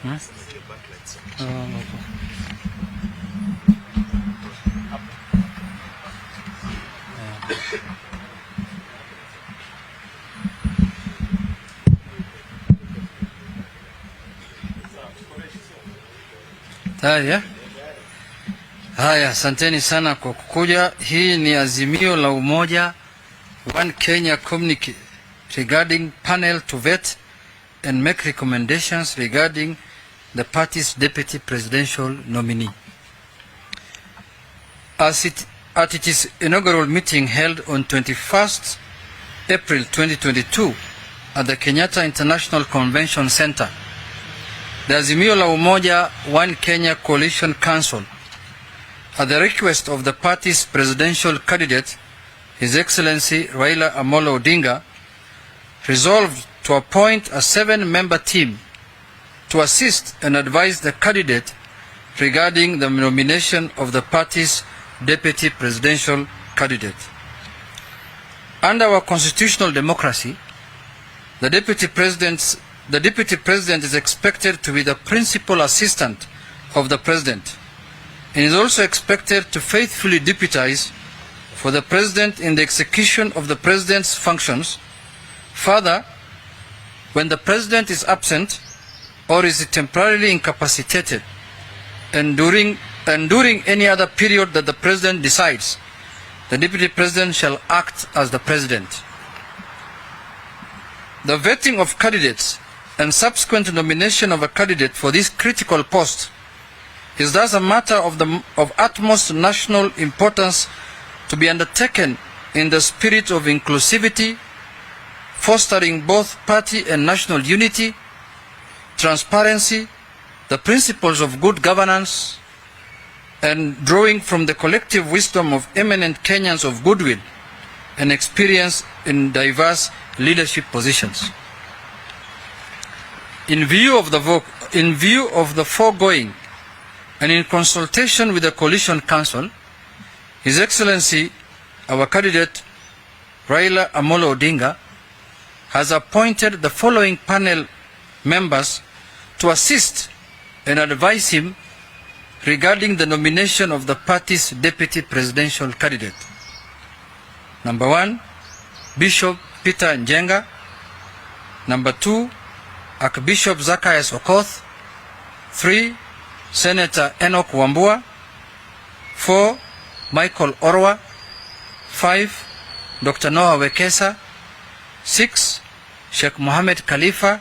Hmm? Haya, asanteni sana kwa kukuja. Hii ni azimio la umoja One Kenya communique regarding panel to vet and make recommendations regarding the party's deputy presidential nominee. At its inaugural meeting held on 21st April 2022 at the Kenyatta International Convention Center, the Azimio la Umoja One Kenya Coalition Council, at the request of the party's presidential candidate, His Excellency Raila Amolo Odinga, resolved to appoint a 7-member team to assist and advise the candidate regarding the nomination of the party's deputy presidential candidate. Under our constitutional democracy, the deputy president is expected to be the principal assistant of the president and is also expected to faithfully deputize for the president in the execution of the president's functions. Further, when the president is absent or is temporarily incapacitated and during any other period that the president decides, the deputy president shall act as the president. The vetting of candidates and subsequent nomination of a candidate for this critical post is thus a matter of utmost national importance to be undertaken in the spirit of inclusivity, fostering both party and national unity, transparency, the principles of good governance, and drawing from the collective wisdom of eminent Kenyans of goodwill and experience in diverse leadership positions. In view of the foregoing, and in consultation with the Coalition Council, His Excellency, our candidate, Raila Amolo Odinga, has appointed the following panel members to assist and advise him regarding the nomination of the party's deputy presidential candidate. Number 1, Bishop Peter Njenga. Number 2, Archbishop Zacchaeus Okoth. 3, Senator Enoch Wambua. 4, Michael Orwa. 5, Dr. Noah Wekesa. 6, Sheikh Mohammed Khalifa.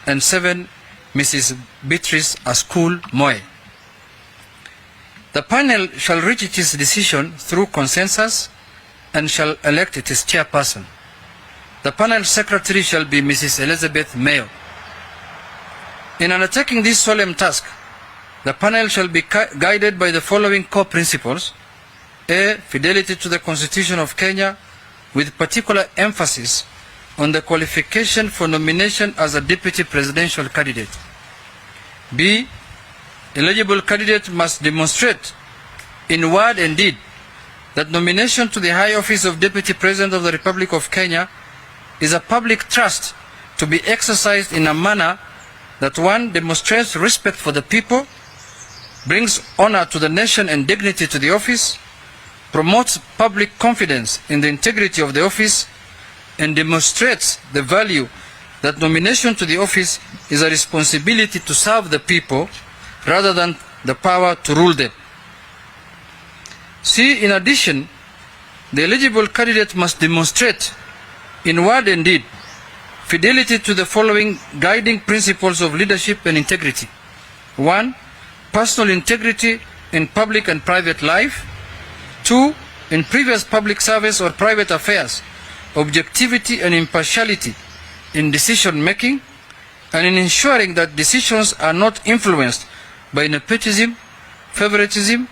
And 7, Mrs. Beatrice Askul Moe. The panel shall reach its decision through consensus and shall elect its chairperson. The panel secretary shall be Mrs. Elizabeth Mayo. In undertaking this solemn task, the panel shall be guided by the following core principles. A. Fidelity to the Constitution of Kenya, with particular emphasis on the qualification for nomination as a deputy presidential candidate. B. Eligible candidate must demonstrate in word and deed that nomination to the high office of Deputy President of the Republic of Kenya is a public trust to be exercised in a manner that 1. Demonstrates respect for the people, brings honor to the nation and dignity to the office, promotes public confidence in the integrity of the office, and demonstrates the value that nomination to the office is a responsibility to serve the people rather than the power to rule them. C. In addition, the eligible candidate must demonstrate in word and deed fidelity to the following guiding principles of leadership and integrity. 1. Personal integrity in public and private life. 2. In previous public service or private affairs, objectivity and impartiality in decision making, and in ensuring that decisions are not influenced by nepotism, favoritism,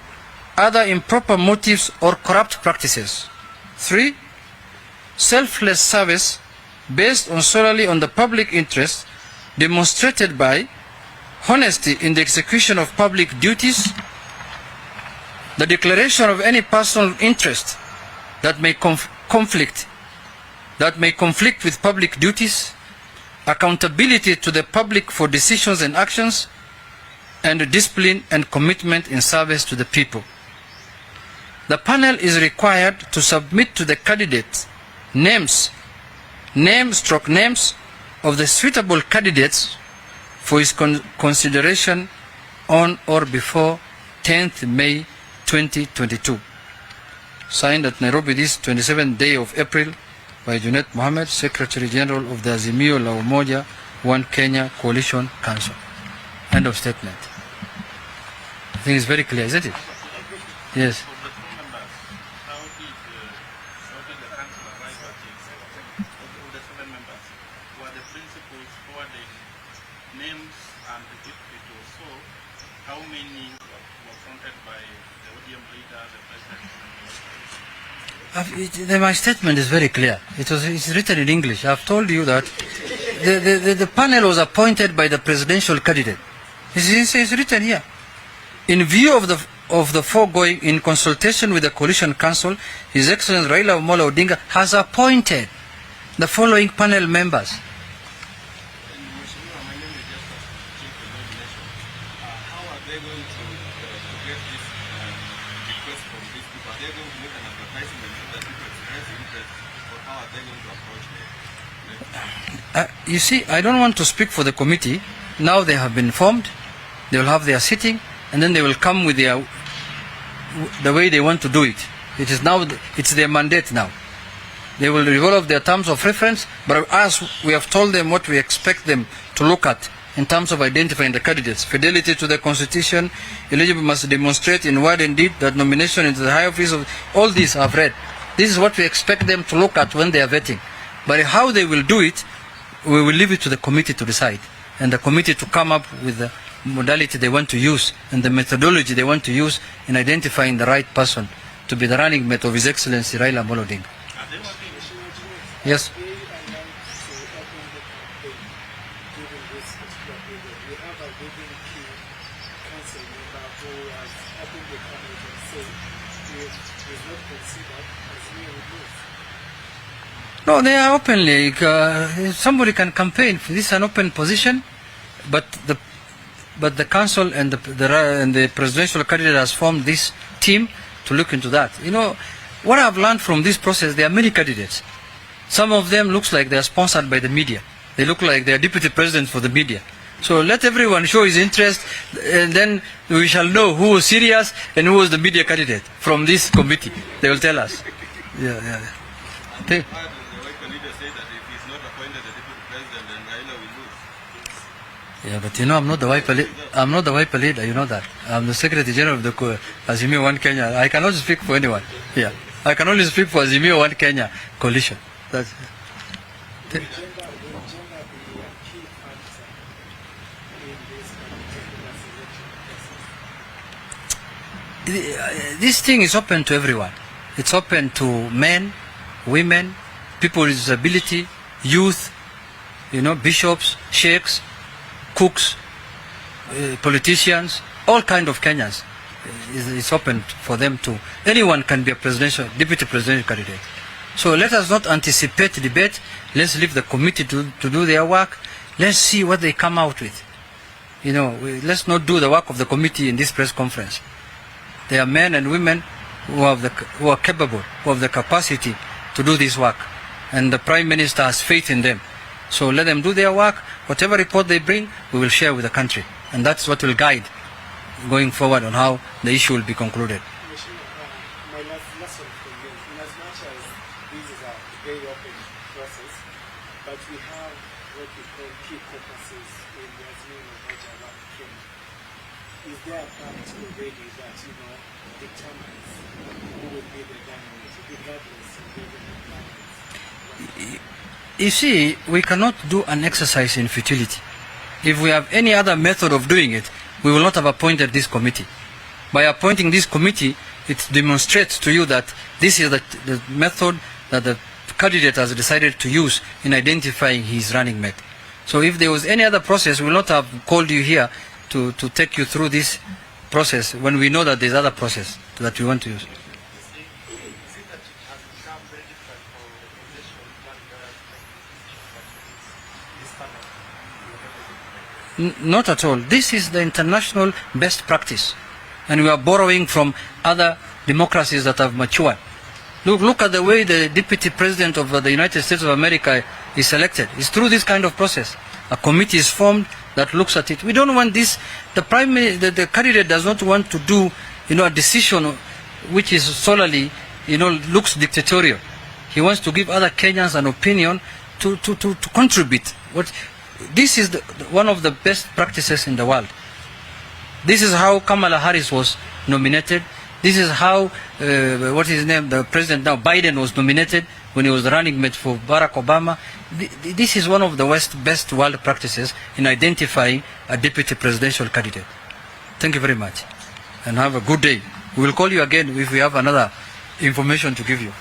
other improper motives or corrupt practices. 3. Selfless service based solely on the public interest, demonstrated by honesty in the execution of public duties, the declaration of any personal interest that may conflict with public duties, accountability to the public for decisions and actions, and discipline and commitment in service to the people. The panel is required to submit to the candidates names of the suitable candidates for his consideration on or before 10th May 2022. Signed at Nairobi this 27th day of April by Junet Mohammed, Secretary General of the Azimio la Umoja One Kenya Coalition Council. End of statement. I think it's very clear, isn't it? Yes. My statement is very clear. It's written in English. I've told you that the panel was appointed by the presidential candidate. It's written here. In view of the foregoing, in consultation with the Coalition Council, His Excellency Raila Odinga has appointed the following panel members. You see, I don't want to speak for the committee. Now they have been formed. They will have their sitting, and then they will come with the way they want to do it. It's their mandate now. They will develop their terms of reference, but as we have told them what we expect them to look at in terms of identifying the candidates. Fidelity to the Constitution, eligible must demonstrate in word and deed that nomination into the high office of all these I've read. This is what we expect them to look at when they are vetting. But how they will do it, we will leave it to the committee to decide, and the committee to come up with the modality they want to use and the methodology they want to use in identifying the right person to be the running mate of His Excellency Raila Odinga. Yes. No, they are openly. Somebody can campaign. This is an open position, but the council and the presidential candidate has formed this team to look into that. You know, what I've learned from this process, there are many candidates. Some of them looks like they are sponsored by the media. They look like they are deputy presidents for the media. So let everyone show his interest, and then we shall know who was serious and who was the media candidate from this committee. They will tell us. Yeah. Okay. Yeah, but you know, I'm not the Wiper leader, you know that. I'm the Secretary General of the Azimio One Kenya. I cannot speak for anyone. Yeah. I can only speak for Azimio One Kenya coalition. That's it. This thing is open to everyone. It's open to men, women, people with disability, youth, bishops, sheikhs, cooks, politicians, all kind of Kenyans. It's open for them to. Anyone can be a deputy presidential candidate. So let us not anticipate debate. Let's leave the committee to do their work. Let's see what they come out with. Let's not do the work of the committee in this press conference. They are men and women who are capable, who have the capacity to do this work. And the Prime Minister has faith in them. So let them do their work. Whatever report they bring, we will share with the country. And that's what will guide going forward on how the issue will be concluded. My last one from you, in as much as this is a very open process, but we have what we call key caucuses in the Azimio of One Kenya. Is there a part already that, determines who will be the candidate, regardless of whether the candidates? You see, we cannot do an exercise in futility. If we have any other method of doing it, we will not have appointed this committee. By appointing this committee, it demonstrates to you that this is the method that the candidate has decided to use in identifying his running mate. So if there was any other process, we will not have called you here to take you through this process when we know that there is other process that we want to use. This panel Not at all. This is the international best practice. And we are borrowing from other democracies that have matured. Look at the way the deputy president of the United States of America is selected. It's through this kind of process. A committee is formed that looks at it. We don't want this. The candidate does not want to do, a decision which is solely, looks dictatorial. He wants to give other Kenyans an opinion to contribute. This is one of the best practices in the world. This is how Kamala Harris was nominated. This is how, the president now, Biden, was nominated when he was running mate for Barack Obama. This is one of the best world practices in identifying a deputy presidential candidate. Thank you very much, and have a good day. We will call you again if we have another information to give you.